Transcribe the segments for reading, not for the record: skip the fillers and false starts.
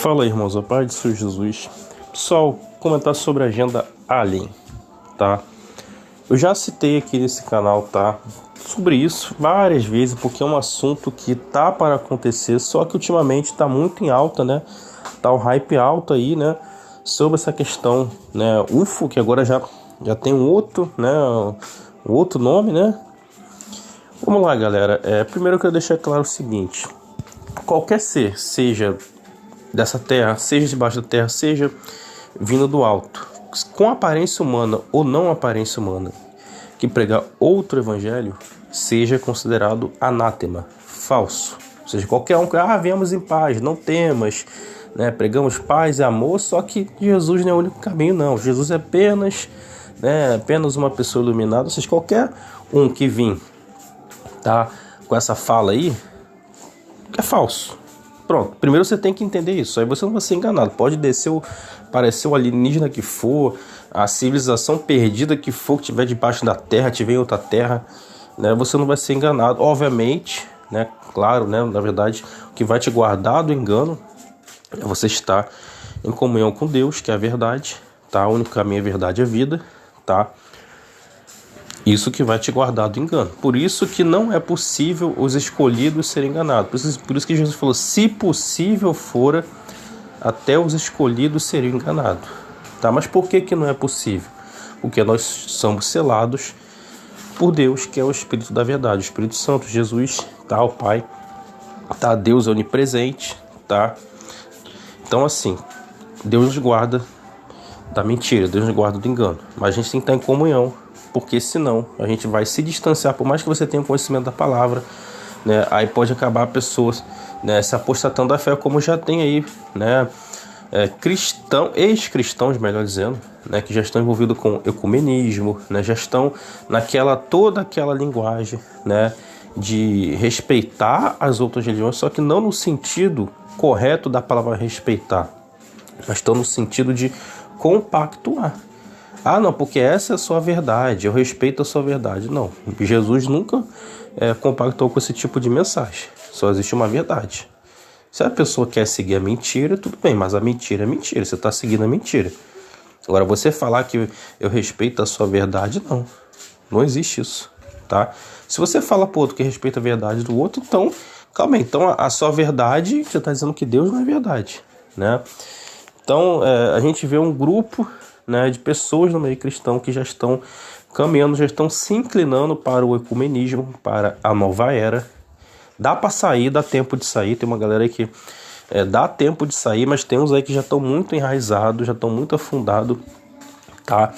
Fala aí, irmãos, a paz de Senhor Jesus. Pessoal, comentar sobre a agenda Alien, tá? Eu já citei aqui nesse canal, tá? Sobre isso várias vezes, porque é um assunto que tá para acontecer, só que ultimamente tá muito em alta, né? Tá o hype alto aí, né? Sobre essa questão, né? UFO, que agora já tem um outro, né? Um outro nome, né? Vamos lá, galera. Primeiro eu quero deixar claro o seguinte: qualquer ser, seja dessa terra, seja debaixo da terra, seja vindo do alto, com aparência humana ou não aparência humana, que pregar outro evangelho, seja considerado anátema, falso. Ou seja, qualquer um que, viemos em paz, não temas, né, pregamos paz e amor, só que Jesus não é o único caminho, não. Jesus é apenas uma pessoa iluminada. Ou seja, qualquer um que vir, tá, com essa fala aí, é falso. Pronto, primeiro você tem que entender isso, aí você não vai ser enganado. Pode parecer o alienígena que for, a civilização perdida que for, que estiver debaixo da terra, tiver em outra terra, né? Você não vai ser enganado, obviamente, né? Claro, né? Na verdade, o que vai te guardar do engano é você estar em comunhão com Deus, que é a verdade, tá? O único caminho é a verdade e a vida, tá? Isso que vai te guardar do engano. Por isso que não é possível os escolhidos serem enganados. Por isso que Jesus falou: se possível fora, até os escolhidos seriam enganados. Tá? Mas por que não é possível? Porque nós somos selados por Deus, que é o Espírito da verdade, o Espírito Santo, Jesus, tá? O Pai, tá? Deus é onipresente, tá? Então assim, Deus nos guarda da mentira, Deus nos guarda do engano. Mas a gente tem que estar em comunhão, porque senão a gente vai se distanciar. Por mais que você tenha conhecimento da palavra, né, aí pode acabar pessoas, né, se apostatando da fé, como já tem aí, né, ex-cristãos, melhor dizendo, né, que já estão envolvidos com ecumenismo, né, já estão toda aquela linguagem, né, de respeitar as outras religiões, só que não no sentido correto da palavra respeitar, mas estão no sentido de compactuar. Não, porque essa é a sua verdade, eu respeito a sua verdade. Não, Jesus nunca compactou com esse tipo de mensagem. Só existe uma verdade. Se a pessoa quer seguir a mentira, tudo bem, mas a mentira é mentira, você está seguindo a mentira. Agora, você falar que eu respeito a sua verdade, não existe isso, tá? Se você fala pro outro que respeita a verdade do outro, então, calma aí, então a sua verdade, você está dizendo que Deus não é verdade, né? Então, a gente vê um grupo, né, de pessoas no meio cristão que já estão caminhando, já estão se inclinando para o ecumenismo, para a nova era. Dá para sair, dá tempo de sair. Tem uma galera aí que dá tempo de sair, mas tem uns aí que já estão muito enraizados, já estão muito afundados, tá?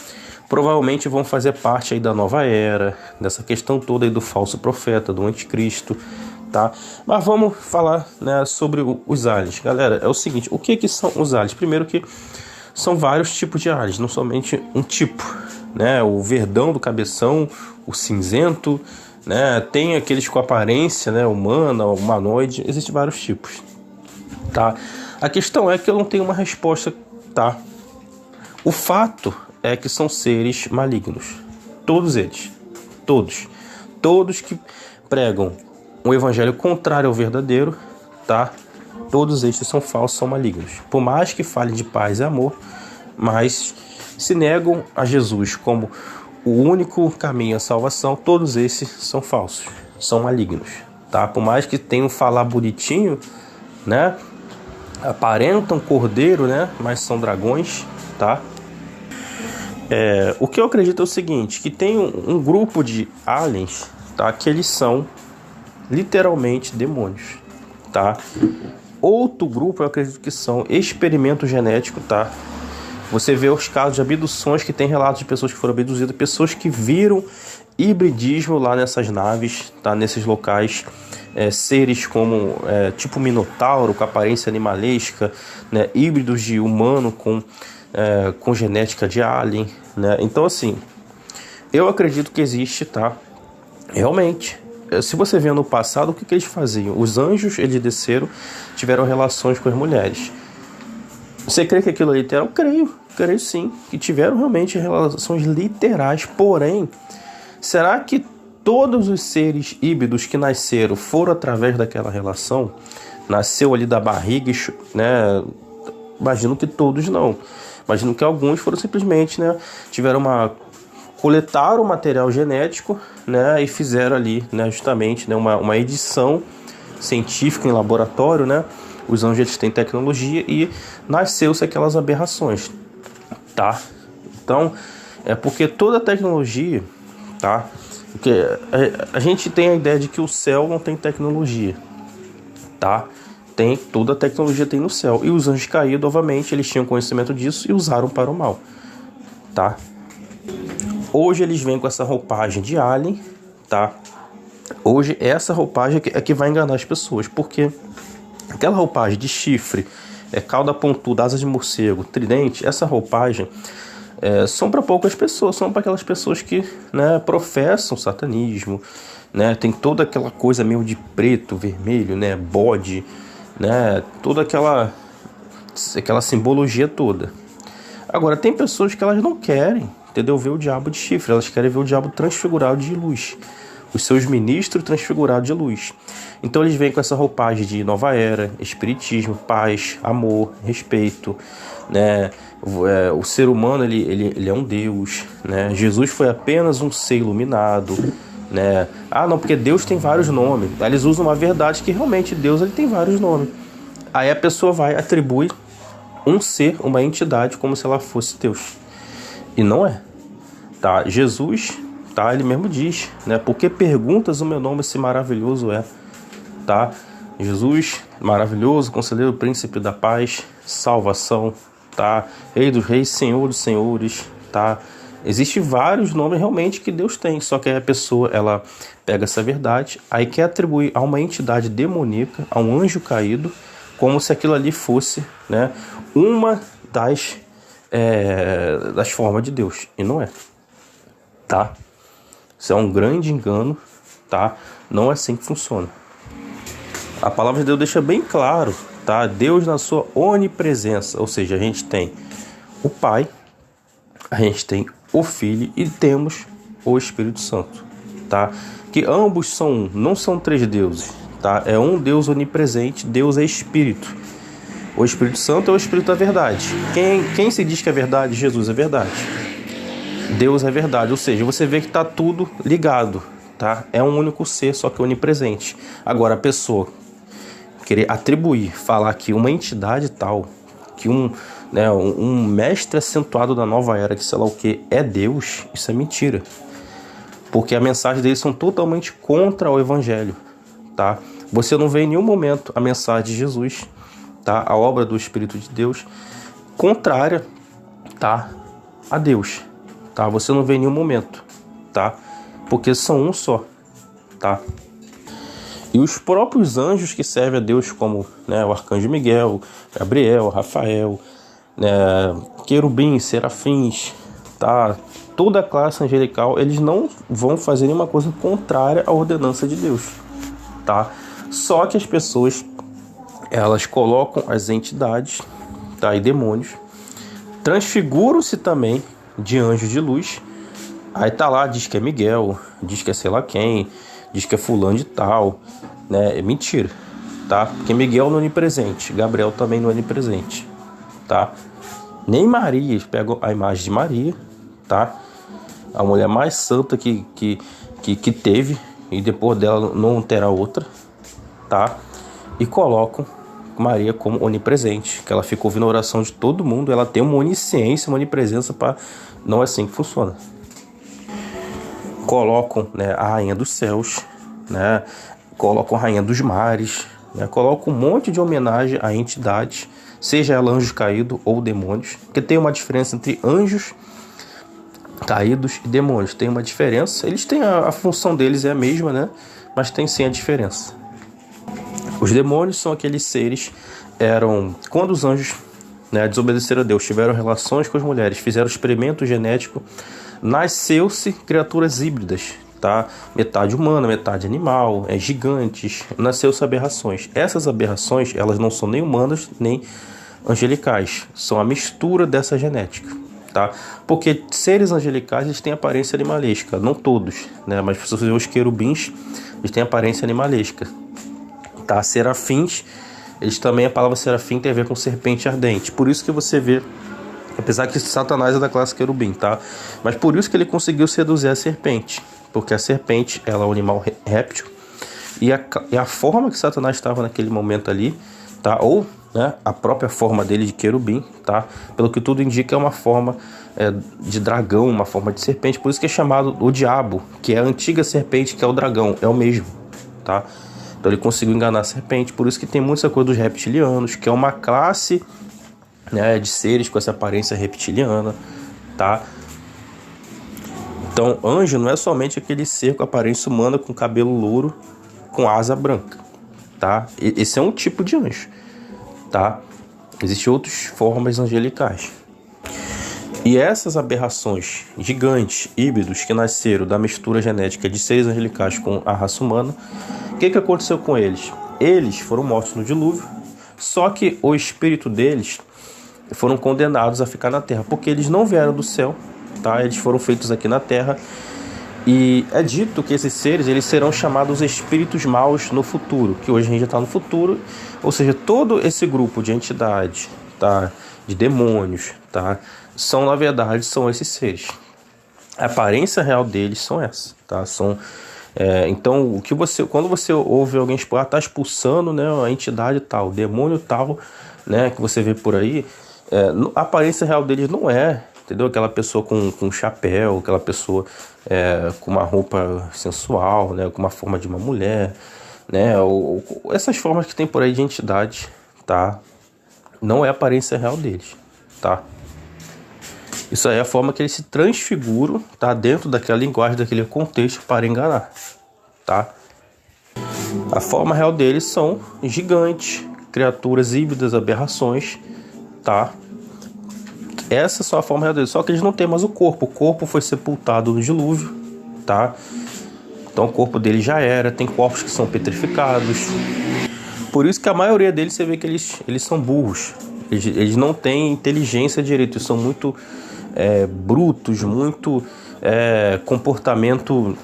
Provavelmente vão fazer parte aí da nova era, dessa questão toda aí do falso profeta, do anticristo, tá? Mas vamos falar, né, sobre os aliens. Galera, é o seguinte: o que são os aliens? Primeiro que são vários tipos de aliens, não somente um tipo, né? O verdão do cabeção, o cinzento, né? Tem aqueles com aparência, né, humana, humanoide, existem vários tipos, tá? A questão é que eu não tenho uma resposta, tá? O fato é que são seres malignos, todos eles, todos que pregam um evangelho contrário ao verdadeiro, tá? Todos estes são falsos, são malignos. Por mais que falem de paz e amor, mas se negam a Jesus como o único caminho à salvação, todos esses são falsos, são malignos, tá? Por mais que tenham falar bonitinho, né? Aparentam cordeiro, né? Mas são dragões, tá? O que eu acredito é o seguinte: que tem um grupo de aliens, tá? Que eles são literalmente demônios, tá? Outro grupo eu acredito que são experimento genético, tá? Você vê os casos de abduções, que tem relatos de pessoas que foram abduzidas, pessoas que viram hibridismo lá nessas naves, tá? Nesses locais, seres como tipo minotauro, com aparência animalesca, né? Híbridos de humano com genética de alien, né? Então assim, eu acredito que existe, tá? Realmente. Se você vê no passado, o que eles faziam? Os anjos, eles desceram, tiveram relações com as mulheres. Você crê que aquilo é literal? Creio sim, que tiveram realmente relações literais. Porém, será que todos os seres híbridos que nasceram foram através daquela relação? Nasceu ali da barriga, né, Imagino que todos não. Imagino que alguns foram simplesmente, né, coletaram o material genético, né, e fizeram ali, né, justamente, né, uma edição científica em laboratório, né. Os anjos eles têm tecnologia e nasceu-se aquelas aberrações, tá? Então, é porque toda tecnologia, tá? Porque a gente tem a ideia de que o céu não tem tecnologia, tá? Toda a tecnologia tem no céu. E os anjos caídos, obviamente, eles tinham conhecimento disso e usaram para o mal, tá? Hoje eles vêm com essa roupagem de alien, tá? Hoje essa roupagem é que vai enganar as pessoas, porque aquela roupagem de chifre, cauda pontuda, asas de morcego, tridente, essa roupagem são para poucas pessoas, são para aquelas pessoas que, né, professam satanismo, né, tem toda aquela coisa meio de preto, vermelho, né, bode, né, toda aquela simbologia toda. Agora, tem pessoas que elas não querem, entendeu, ver o diabo de chifre, elas querem ver o diabo transfigurado de luz, os seus ministros transfigurados de luz. Então eles vêm com essa roupagem de nova era, espiritismo, paz, amor, respeito, né? O ser humano ele é um Deus, né? Jesus foi apenas um ser iluminado, né? Ah, não, porque Deus tem vários nomes. Aí eles usam uma verdade que realmente Deus ele tem vários nomes. Aí a pessoa vai atribuir um ser, uma entidade, como se ela fosse Deus. E não é, tá? Jesus, tá? Ele mesmo diz, né? Por que perguntas o meu nome se maravilhoso é, tá? Jesus, maravilhoso, conselheiro, príncipe da paz, salvação, tá? Rei dos reis, Senhor dos senhores, tá? Existem vários nomes realmente que Deus tem, só que aí a pessoa, ela pega essa verdade, aí quer atribuir a uma entidade demoníaca, a um anjo caído, como se aquilo ali fosse, né, uma das formas de Deus, e não é, tá? Isso é um grande engano, tá? Não é assim que funciona. A palavra de Deus deixa bem claro, tá? Deus na sua onipresença, ou seja, a gente tem o Pai, a gente tem o Filho e temos o Espírito Santo, tá? Que ambos são um, não são três deuses, tá? É um Deus onipresente, Deus é Espírito. O Espírito Santo é o Espírito da verdade. Quem se diz que é verdade? Jesus é verdade. Deus é verdade, ou seja, você vê que está tudo ligado, tá? É um único ser, só que onipresente. Agora, a pessoa querer atribuir, falar que uma entidade tal, que um mestre acentuado da nova era, que sei lá o que, é Deus, isso é mentira. Porque a mensagem deles são totalmente contra o Evangelho, tá? Você não vê em nenhum momento a mensagem de Jesus, tá? A obra do Espírito de Deus contrária, tá, a Deus, tá? Você não vê em nenhum momento, tá? Porque são um só, tá? E os próprios anjos que servem a Deus, como, né, o arcanjo Miguel, Gabriel, Rafael, né, querubins, serafins, tá? Toda a classe angelical, eles não vão fazer nenhuma coisa contrária à ordenança de Deus, tá? Só que as pessoas, elas colocam as entidades, tá, e demônios, transfiguram-se também de anjos de luz. Aí tá lá, diz que é Miguel, diz que é sei lá quem, diz que é fulano de tal, né? É mentira, tá? Porque Miguel não é onipresente, Gabriel também não é onipresente, tá? Nem Maria, eles pegam a imagem de Maria, tá? A mulher mais santa que teve, e depois dela não terá outra, tá? E colocam Maria como onipresente, que ela fica ouvindo a oração de todo mundo, ela tem uma onisciência, uma onipresença, não é assim que funciona. Colocam, né, a rainha dos céus, né, colocam a rainha dos mares, né, colocam um monte de homenagem a entidades, seja ela anjos caídos ou demônios, porque tem uma diferença entre anjos caídos e demônios, tem uma diferença, eles têm a função deles é a mesma, né, mas tem sim a diferença. Os demônios são aqueles seres, quando os anjos, né, desobedeceram a Deus, tiveram relações com as mulheres, fizeram experimento genético, nasceu-se criaturas híbridas, tá? Metade humana, metade animal, gigantes, nasceu-se aberrações. Essas aberrações, elas não são nem humanas, nem angelicais, são a mistura dessa genética, tá? Porque seres angelicais, eles têm aparência animalesca, não todos, né? Mas se você ver os querubins, eles têm aparência animalesca, tá? Serafins, eles também, a palavra serafim tem a ver com serpente ardente. Por isso que você vê, apesar que Satanás é da classe querubim, tá? Mas por isso que ele conseguiu seduzir a serpente. Porque a serpente, ela é um animal réptil. E a forma que Satanás estava naquele momento ali, tá? Ou, né, a própria forma dele de querubim, tá? Pelo que tudo indica, é uma forma de dragão, uma forma de serpente. Por isso que é chamado o diabo, que é a antiga serpente, que é o dragão. É o mesmo, tá? Então ele conseguiu enganar a serpente. Por isso que tem muita coisa dos reptilianos, que é uma classe, né, de seres com essa aparência reptiliana, tá? Então, anjo não é somente aquele ser com aparência humana, com cabelo louro, com asa branca, tá? Esse é um tipo de anjo, tá? Existem outras formas angelicais. E essas aberrações gigantes, híbridos, que nasceram da mistura genética de seres angelicais com a raça humana, o que aconteceu com eles? Eles foram mortos no dilúvio, só que o espírito deles foram condenados a ficar na terra, porque eles não vieram do céu, tá? Eles foram feitos aqui na terra. E é dito que esses seres, eles serão chamados espíritos maus no futuro, que hoje a gente já está no futuro, ou seja, todo esse grupo de entidades, tá? De demônios, tá? Na verdade, são esses seres. A aparência real deles são essas, tá? Então, quando você ouve alguém tá expulsando, né, a entidade tal, o demônio tal, né, que você vê por aí, a aparência real deles não é, entendeu? Aquela pessoa com chapéu, aquela pessoa com uma roupa sensual, né? Com uma forma de uma mulher, né? Ou essas formas que tem por aí de entidade, tá? Não é a aparência real deles, tá? Isso aí é a forma que eles se transfiguram, tá? Dentro daquela linguagem, daquele contexto para enganar, tá? A forma real deles são gigantes, criaturas híbridas, aberrações, tá? Essa é só a forma real deles, só que eles não têm mais o corpo. O corpo foi sepultado no dilúvio, tá? Então o corpo deles já era, tem corpos que são petrificados. Por isso que a maioria deles, você vê que eles são burros. Eles não têm inteligência direito, eles são muito brutos, muito comportamento...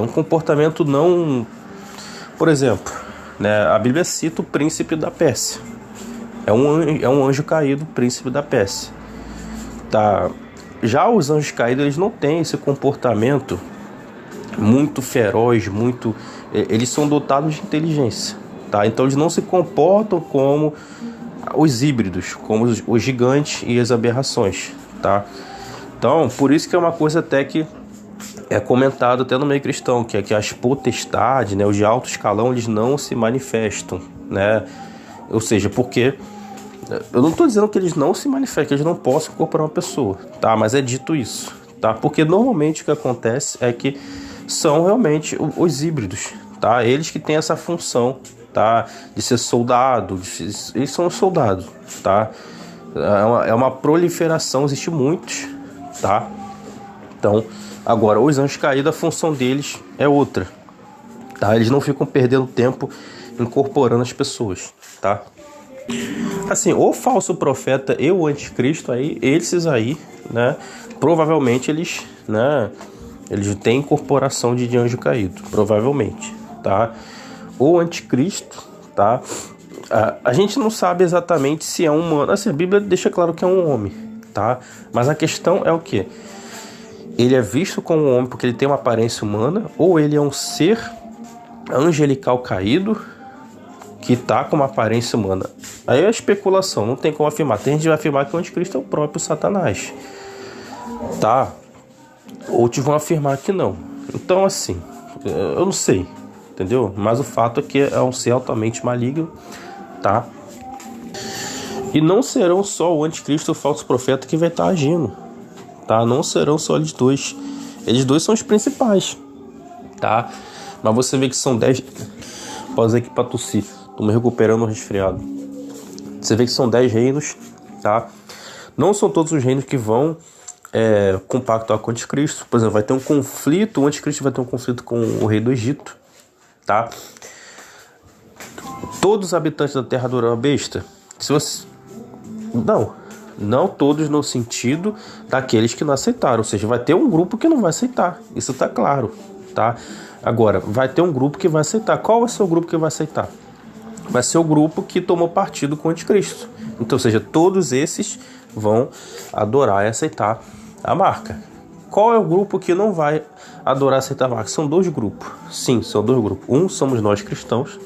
um comportamento não... Por exemplo, né, a Bíblia cita o príncipe da Pérsia. É um anjo caído, príncipe da Pérsia. Tá? Já os anjos caídos, eles não têm esse comportamento muito feroz, eles são dotados de inteligência. Tá? Então eles não se comportam como os híbridos, como os gigantes e as aberrações. Tá? Então, por isso que é uma coisa até que é comentado até no meio cristão, que é que as potestades, né, os de alto escalão, eles não se manifestam, né? Ou seja, porque eu não estou dizendo que eles não se manifestam, que eles não possam incorporar uma pessoa, tá? Mas é dito isso, tá? Porque normalmente o que acontece é que são realmente os híbridos, tá? Eles que têm essa função, tá? De ser soldado, eles são soldados, tá? É uma proliferação, existe muitos, tá? Então, agora, os anjos caídos, a função deles é outra, tá? Eles não ficam perdendo tempo incorporando as pessoas, tá? Assim, o falso profeta e o anticristo aí, esses aí, né, provavelmente eles têm incorporação de anjo caído, provavelmente, tá? O anticristo, tá? A gente não sabe exatamente se é um humano, assim, a Bíblia deixa claro que é um homem, tá? Mas a questão é o quê? Ele é visto como um homem porque ele tem uma aparência humana, ou ele é um ser angelical caído que está com uma aparência humana. Aí é especulação, não tem como afirmar. Tem gente que vai afirmar que o anticristo é o próprio Satanás, tá? Outros vão afirmar que não. Então, assim, eu não sei, entendeu? Mas o fato é que é um ser altamente maligno, tá? E não serão só o anticristo e o falso profeta que vai estar agindo, tá? Não serão só eles dois. Eles dois são os principais, tá? Mas você vê que são 10... Pode dizer que para tossir. Tô me recuperando o resfriado. Você vê que são 10 reinos, tá? Não são todos os reinos que vão compactuar com o anticristo. Por exemplo, vai ter um conflito, o anticristo vai ter um conflito com o rei do Egito, tá? Todos os habitantes da terra adoram a besta? Não todos no sentido daqueles que não aceitaram. Ou seja, vai ter um grupo que não vai aceitar. Isso tá claro, tá? Agora, vai ter um grupo que vai aceitar. Qual vai ser o grupo que vai aceitar? vai ser o grupo que tomou partido com o anticristo. Então, ou seja, todos esses vão adorar e aceitar a marca. Qual é o grupo que não vai adorar e aceitar a marca? São dois grupos. Sim, são dois grupos. Um somos nós cristãos,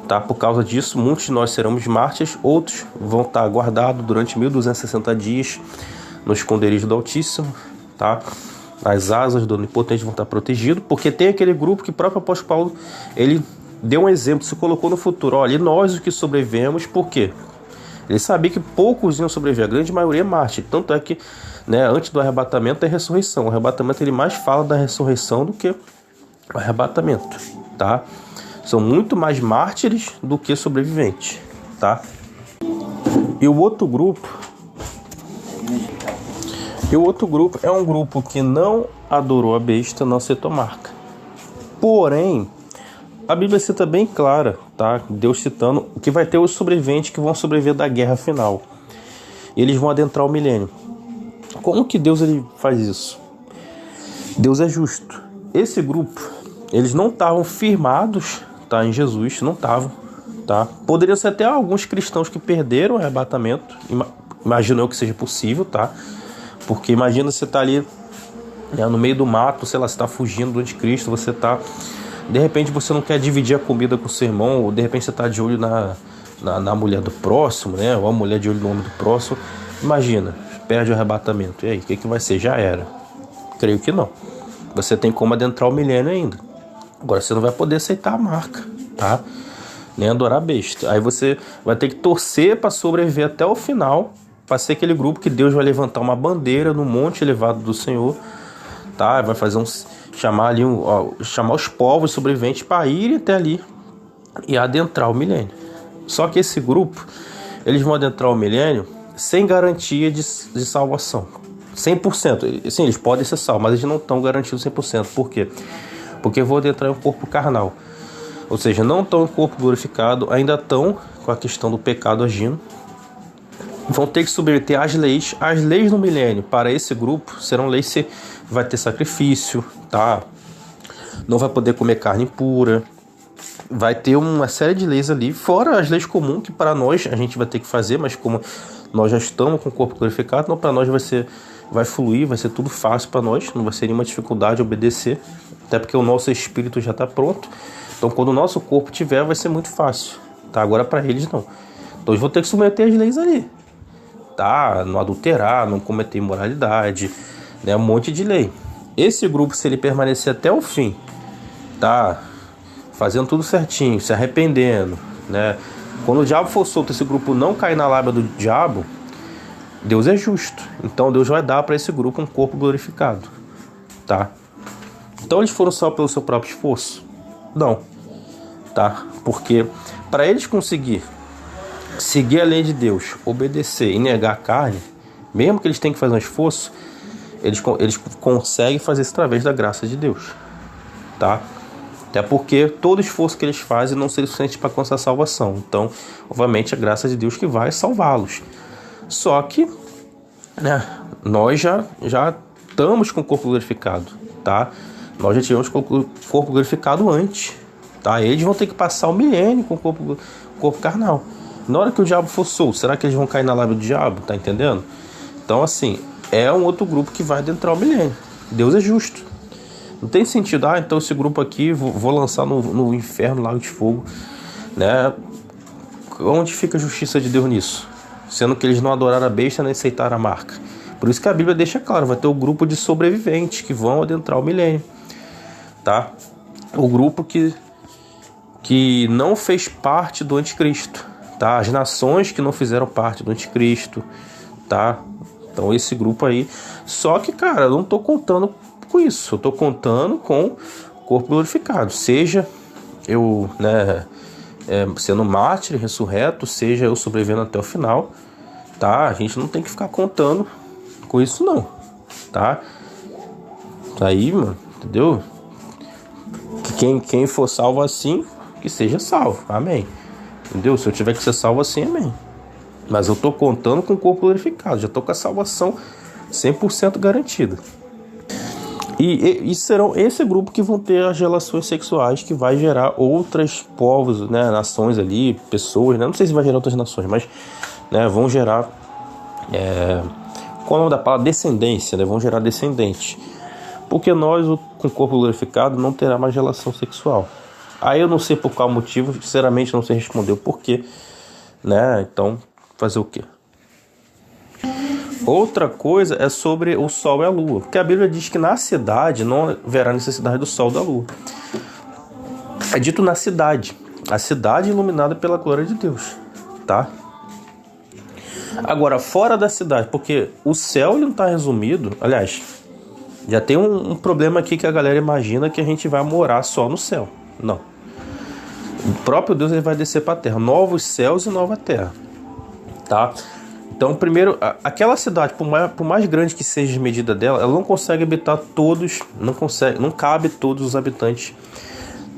tá? Por causa disso, muitos de nós seremos mártires, outros vão estar guardados durante 1260 dias no esconderijo do Altíssimo, tá? As asas do Onipotente vão estar protegidos, porque tem aquele grupo que o próprio apóstolo Paulo, ele deu um exemplo, se colocou no futuro. Olha, e nós os que sobrevivemos, por quê? Ele sabia que poucos iam sobreviver, a grande maioria é mártir. Tanto é que, né, antes do arrebatamento é ressurreição. O arrebatamento ele mais fala da ressurreição do que o arrebatamento, tá? São muito mais mártires do que sobreviventes, tá? E o outro grupo é um grupo que não adorou a besta, não aceitou marca. Porém, a Bíblia cita bem clara, tá? Deus citando que vai ter os sobreviventes que vão sobreviver da guerra final. Eles vão adentrar o milênio. Como que Deus ele faz isso? Deus é justo. Esse grupo, eles não estavam firmados, tá, em Jesus, não estavam, tá? Poderiam ser até alguns cristãos que perderam o arrebatamento. Imagino eu que seja possível, tá? Porque imagina você tá ali, né, no meio do mato, sei lá, você tá fugindo do anticristo, você tá... De repente você não quer dividir a comida com o seu irmão, ou de repente você está de olho na mulher do próximo, né? Ou a mulher de olho no homem do próximo. Imagina, perde o arrebatamento. E aí, o que vai ser? Já era. Creio que não. Você tem como adentrar o milênio ainda. Agora você não vai poder aceitar a marca, tá? Nem adorar a besta. Aí você vai ter que torcer para sobreviver até o final, para ser aquele grupo que Deus vai levantar uma bandeira no monte elevado do Senhor, tá? Vai fazer chamar os povos sobreviventes para irem até ali e adentrar o milênio. Só que esse grupo, eles vão adentrar o milênio sem garantia de salvação. 100%. Sim, eles podem ser salvos, mas eles não estão garantidos 100%. Por quê? Porque vão adentrar em um corpo carnal. Ou seja, não estão em corpo glorificado, ainda estão com a questão do pecado agindo. Vão ter que submeter às leis. As leis no milênio para esse grupo serão leis que vai ter sacrifício, tá? Não vai poder comer carne impura. Vai ter uma série de leis ali, fora as leis comuns que para nós a gente vai ter que fazer, mas como nós já estamos com o corpo glorificado, então para nós vai fluir, vai ser tudo fácil para nós, não vai ser nenhuma dificuldade obedecer, até porque o nosso espírito já está pronto. Então quando o nosso corpo tiver, vai ser muito fácil, tá? Agora para eles não. Então eles vão ter que submeter as leis ali, tá? Não adulterar, não cometer imoralidade, né? Um monte de lei. Esse grupo, se ele permanecer até o fim, tá? Fazendo tudo certinho, se arrependendo, né? Quando o diabo for solto, esse grupo não cair na lábia do diabo, Deus é justo. Então Deus vai dar para esse grupo um corpo glorificado, tá? Então eles foram só pelo seu próprio esforço? Não, tá? Porque para eles conseguir seguir a lei de Deus, obedecer e negar a carne, mesmo que eles tenham que fazer um esforço, eles conseguem fazer isso através da graça de Deus, tá? Até porque todo esforço que eles fazem não seria suficiente para alcançar a salvação. Então, obviamente, a graça de Deus que vai salvá-los. Só que, né, nós já estamos com o corpo glorificado, tá? Nós já tivemos com o corpo glorificado antes, tá? Eles vão ter que passar o milênio com o corpo carnal. Na hora que o diabo for solto, será que eles vão cair na lábia do diabo? Tá entendendo? Então, assim, é um outro grupo que vai adentrar o milênio. Deus é justo. Não tem sentido, então esse grupo aqui vou lançar no inferno, lago de fogo, né? Onde fica a justiça de Deus nisso? Sendo que eles não adoraram a besta nem aceitaram a marca. Por isso que a Bíblia deixa claro, vai ter o grupo de sobreviventes que vão adentrar o milênio, tá? O grupo que não fez parte do anticristo, tá? As nações que não fizeram parte do anticristo, tá? Então esse grupo aí, só que, cara, eu não tô contando com isso, eu estou contando com o corpo glorificado, seja eu, né, sendo mártir, ressurreto, seja eu sobrevivendo até o final, tá? A gente não tem que ficar contando com isso não, tá? Aí, mano, entendeu? Quem for salvo assim, que seja salvo, amém, entendeu? Se eu tiver que ser salvo assim, amém. Mas eu estou contando com o corpo glorificado, já estou com a salvação 100% garantida. E serão esse grupo que vão ter as relações sexuais, que vai gerar outros povos, né, nações ali, pessoas, né, não sei se vai gerar outras nações, mas, né, vão gerar, qual é o nome da palavra? Descendência, né, vão gerar descendentes. Porque nós, com o corpo glorificado, não terá mais relação sexual. Aí eu não sei por qual motivo, sinceramente não sei responder o porquê, né, então, fazer o quê? Outra coisa é sobre o sol e a lua, porque a Bíblia diz que na cidade não haverá necessidade do sol e da lua. É dito na cidade, a cidade iluminada pela glória de Deus, tá? Agora, fora da cidade, porque o céu ele não está resumido, aliás, já tem um problema aqui que a galera imagina que a gente vai morar só no céu. Não. O próprio Deus ele vai descer para a terra, novos céus e nova terra, tá? Então, primeiro, aquela cidade, por mais grande que seja a medida dela, ela não consegue habitar todos, não cabe todos os habitantes,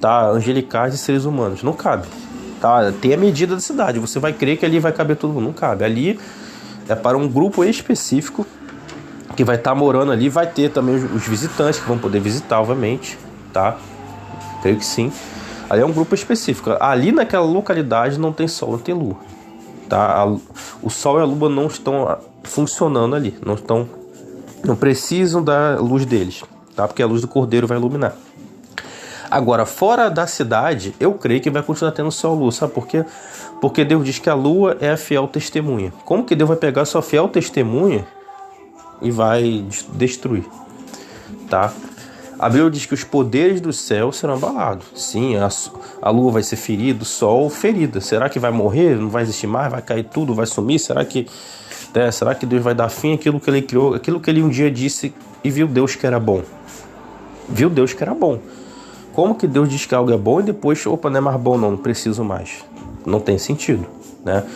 tá, angelicais e seres humanos, não cabe, tá? Tem a medida da cidade, você vai crer que ali vai caber todo mundo, não cabe. Ali é para um grupo específico que vai estar morando ali, vai ter também os visitantes que vão poder visitar, obviamente, tá? Creio que sim. Ali é um grupo específico. Ali naquela localidade não tem sol, não tem lua. Tá? O sol e a lua não estão funcionando ali, não precisam da luz deles, tá? Porque a luz do Cordeiro vai iluminar. Agora, fora da cidade, eu creio que vai continuar tendo sol e lua, sabe por quê? Porque Deus diz que a lua é a fiel testemunha. Como que Deus vai pegar a sua fiel testemunha e vai destruir, tá? A Bíblia diz que os poderes do céu serão abalados. Sim, a lua vai ser ferida, o sol ferida. Será que vai morrer? Não vai existir mais? Vai cair tudo? Vai sumir? Será que Deus vai dar fim àquilo que ele criou? Aquilo que ele um dia disse e viu Deus que era bom. Viu Deus que era bom. Como que Deus diz que algo é bom e depois, opa, não é mais bom não preciso mais? Não tem sentido, né?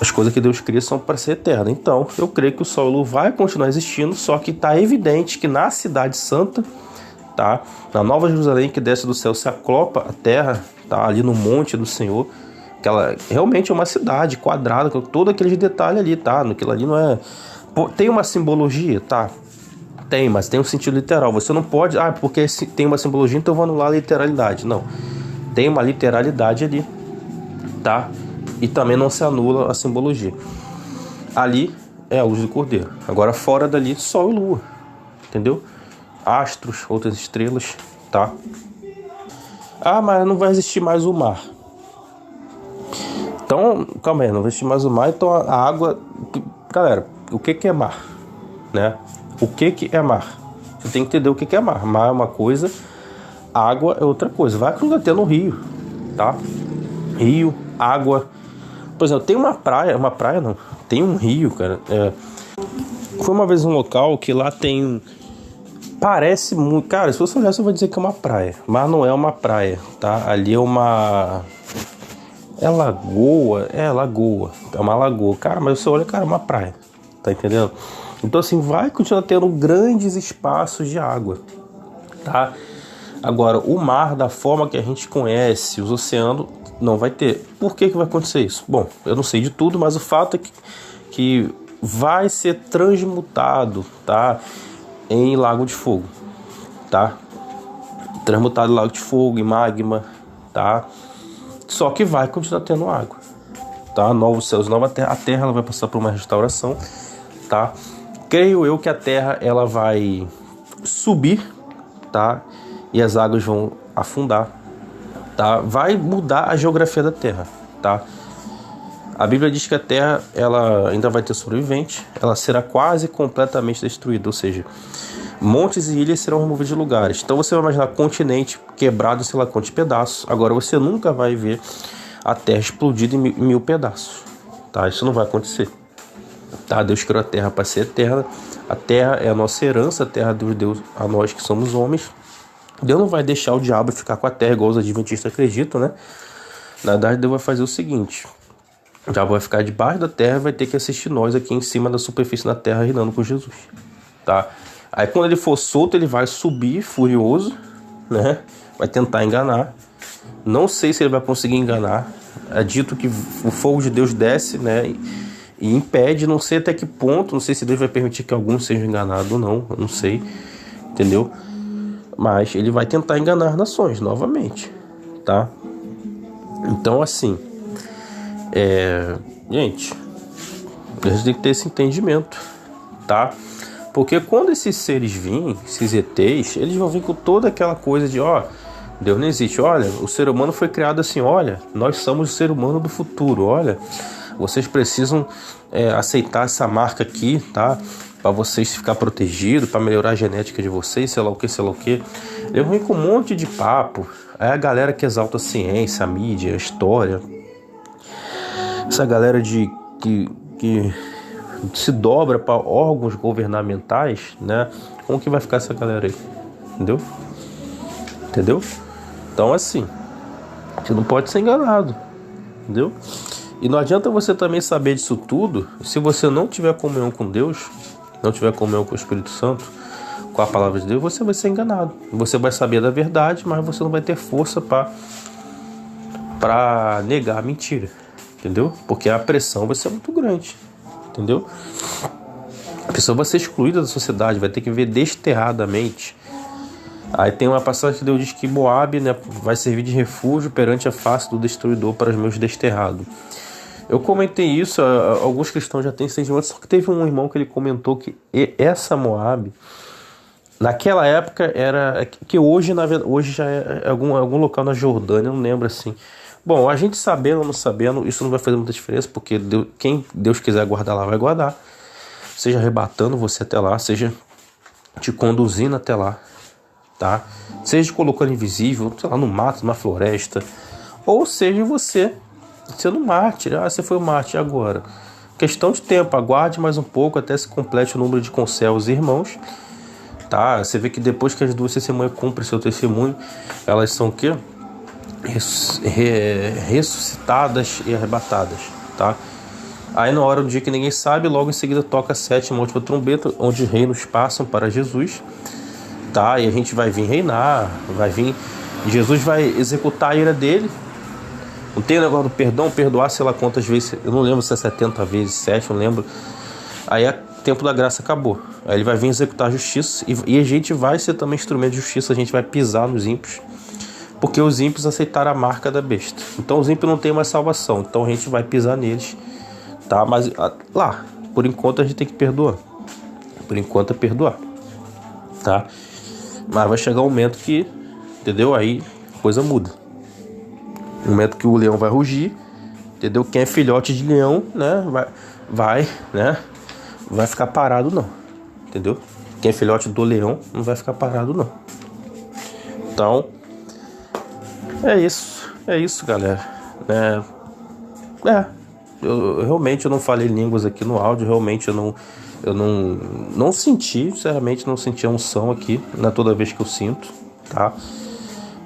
As coisas que Deus cria são para ser eternas. Então, eu creio que o sol e a lua vai continuar existindo, só que está evidente que na cidade santa, tá? Na Nova Jerusalém que desce do céu, se aclopa a terra, tá? Ali no monte do Senhor, que ela realmente é uma cidade quadrada, com todos aqueles detalhes ali, tá? Aquilo ali não é... Tem uma simbologia, tá? Tem, mas tem um sentido literal. Você não pode... porque tem uma simbologia, então eu vou anular a literalidade. Não. Tem uma literalidade ali, tá? E também não se anula a simbologia. Ali é a luz do Cordeiro. Agora fora dali, sol e lua. Entendeu? Astros, outras estrelas, tá? Mas não vai existir mais o mar. Então, calma aí, não vai existir mais o mar. Então a água... Galera, o que é mar? Né? O que é mar? Você tem que entender o que é mar. Mar é uma coisa, água é outra coisa. Vai acontecer no rio, tá? Rio, água... Por exemplo, tem uma praia não, tem um rio, cara. Foi uma vez um local que lá tem... Parece muito... Cara, se você olhar, você vai dizer que é uma praia. Mas não é uma praia, tá? Ali é uma... lagoa. É uma lagoa. Cara, mas você olha, cara, é uma praia. Tá entendendo? Então, assim, vai continuar tendo grandes espaços de água, tá? Agora, o mar, da forma que a gente conhece, os oceanos... Não vai ter. Por que vai acontecer isso? Bom, eu não sei de tudo, mas o fato é que vai ser transmutado, tá? Em lago de fogo, tá? Transmutado em lago de fogo, em magma, tá? Só que vai continuar tendo água, tá? Novos céus, nova terra. A terra ela vai passar por uma restauração, tá? Creio eu que a terra ela vai subir, tá? E as águas vão afundar. Tá? Vai mudar a geografia da Terra, tá? A Bíblia diz que a Terra ela ainda vai ter sobrevivente, ela será quase completamente destruída, ou seja, montes e ilhas serão removidos de lugares. Então você vai imaginar continente quebrado, sei lá quantos pedaços. Agora você nunca vai ver a Terra explodida em mil pedaços, tá? Isso não vai acontecer, tá? Deus criou a Terra para ser eterna. A Terra é a nossa herança, a Terra Deus deu a nós que somos homens. Deus não vai deixar o diabo ficar com a terra, igual os adventistas acreditam, né? Na verdade, Deus vai fazer o seguinte: o diabo vai ficar debaixo da terra e vai ter que assistir nós aqui em cima da superfície da terra, reinando com Jesus, tá? Aí quando ele for solto, ele vai subir furioso, né? Vai tentar enganar. Não sei se ele vai conseguir enganar. É dito que o fogo de Deus desce, né? E impede, não sei até que ponto, não sei se Deus vai permitir que alguns sejam enganados ou não, eu não sei. entendeu? Mas ele vai tentar enganar as nações novamente, tá? Então, assim, gente, a gente tem que ter esse entendimento, tá? Porque quando esses seres virem, esses ETs, eles vão vir com toda aquela coisa de, Deus não existe, olha, o ser humano foi criado assim, olha, nós somos o ser humano do futuro, olha, vocês precisam aceitar essa marca aqui, tá? Para vocês ficar protegidos, para melhorar a genética de vocês, sei lá o que. Eles vão vir com um monte de papo. É a galera que exalta a ciência, a mídia, a história. Essa galera que se dobra para órgãos governamentais, né? Como que vai ficar essa galera aí? Entendeu? Então, assim, você não pode ser enganado, entendeu? E não adianta você também saber disso tudo se você não tiver comunhão com Deus, não tiver comunhão com o Espírito Santo, com a palavra de Deus, você vai ser enganado. Você vai saber da verdade, mas você não vai ter força para negar a mentira, entendeu? Porque a pressão vai ser muito grande, entendeu? A pessoa vai ser excluída da sociedade, vai ter que viver desterradamente. Aí tem uma passagem que Deus diz que Moabe, né, vai servir de refúgio perante a face do destruidor para os meus desterrados. Eu comentei isso, alguns cristãos já têm sentimento, só que teve um irmão que ele comentou que essa Moabe, naquela época era, que hoje, na verdade, hoje já é algum local na Jordânia, eu não lembro assim. Bom, a gente sabendo ou não sabendo, isso não vai fazer muita diferença, porque quem Deus quiser guardar lá, vai guardar. Seja arrebatando você até lá, seja te conduzindo até lá, tá? Seja te colocando invisível, sei lá, no mato, numa floresta, ou seja você sendo mártir. Você foi o mártir agora. Questão de tempo, aguarde mais um pouco até se complete o número de concéus e irmãos, tá? Você vê que depois que as duas testemunhas cumprem seu testemunho, elas são o quê? Ressuscitadas e arrebatadas, tá? Aí na hora do dia que ninguém sabe, logo em seguida toca a sétima última trombeta, onde os reinos passam para Jesus, tá? E a gente vai vir reinar, Jesus vai executar a ira dele. Não tem o negócio do perdão, perdoar sei lá quantas vezes, eu não lembro se é 70 vezes, 7, eu não lembro. Aí o tempo da graça acabou. Aí ele vai vir executar a justiça e a gente vai ser também instrumento de justiça, a gente vai pisar nos ímpios, porque os ímpios aceitaram a marca da besta. Então os ímpios não têm mais salvação, então a gente vai pisar neles, tá? Mas lá, por enquanto a gente tem que perdoar. Por enquanto é perdoar, tá? Mas vai chegar um momento que, entendeu? Aí a coisa muda. No momento que o leão vai rugir, entendeu? Quem é filhote de leão, né? Vai ficar parado não, entendeu? Quem é filhote do leão não vai ficar parado não. Então, é isso, galera. Eu realmente não falei línguas aqui no áudio, realmente eu não senti, sinceramente não senti a unção aqui, não é toda vez que eu sinto, tá?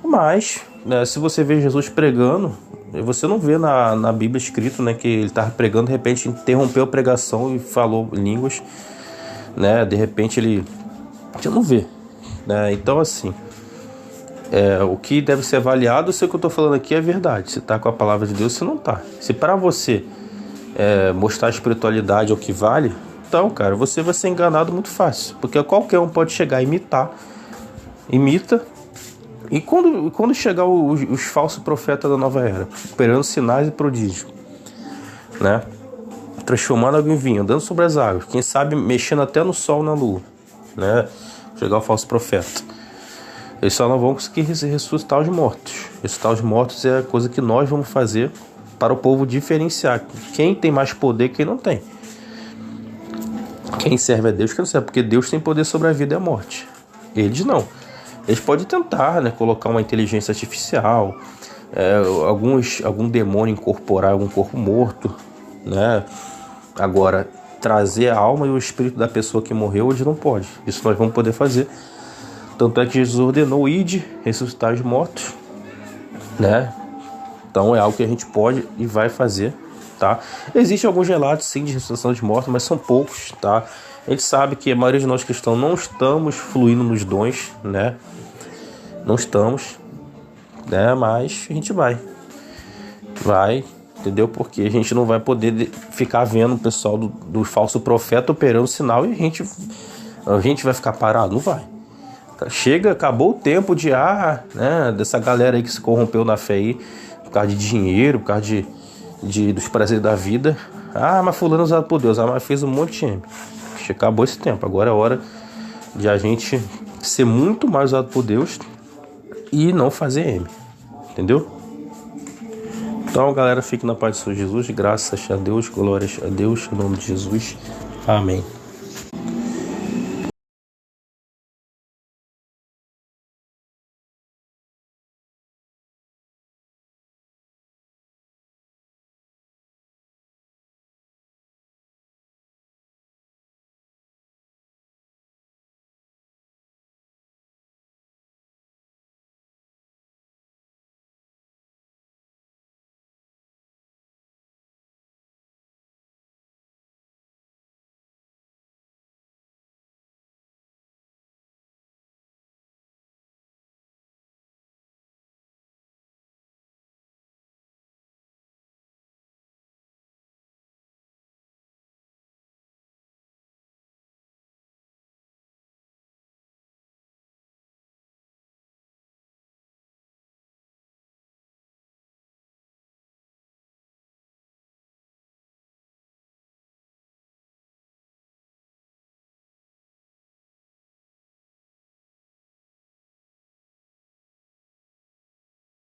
Mas, né, se você vê Jesus pregando, você não vê na Bíblia escrito, né, que ele estava pregando, de repente interrompeu a pregação e falou línguas, né? De repente você não vê, né? Então assim, o que deve ser avaliado, se o que eu estou falando aqui é verdade, se está com a palavra de Deus, se não está. Se para você mostrar a espiritualidade é o que vale, então, cara, você vai ser enganado muito fácil, porque qualquer um pode chegar e imita. E quando chegar os falsos profetas da nova era, operando sinais e prodígios, né? Transformando água em vinho, andando sobre as águas, quem sabe mexendo até no sol e na lua, né? Chegar o falso profeta. Eles só não vão conseguir ressuscitar os mortos. Ressuscitar os mortos é a coisa que nós vamos fazer para o povo diferenciar quem tem mais poder e quem não tem. Quem serve a Deus, quem não serve, porque Deus tem poder sobre a vida e a morte. Eles não. Eles podem tentar, né, colocar uma inteligência artificial, algum demônio incorporar algum corpo morto, né? Agora, trazer a alma e o espírito da pessoa que morreu, eles não pode. Isso nós vamos poder fazer. Tanto é que Jesus ordenou ide, ressuscitar os mortos, né? Então é algo que a gente pode e vai fazer, tá? Existem alguns relatos, sim, de ressuscitação de mortos, mas são poucos, tá? A gente sabe que a maioria de nós cristãos não estamos fluindo nos dons, né? Não estamos, né? Mas a gente vai, entendeu? Porque a gente não vai poder ficar vendo o pessoal do falso profeta operando sinal e a gente vai ficar parado, não vai. Chega, acabou o tempo de né, dessa galera aí que se corrompeu na fé aí, por causa de dinheiro, por causa dos prazeres da vida. Mas fulano é usado por Deus, mas fez um monte de M. Acabou esse tempo, agora é hora de a gente ser muito mais usado por Deus e não fazer M, entendeu? Então, galera, fique na paz do Senhor Jesus, graças a Deus, glórias a Deus, em nome de Jesus, amém.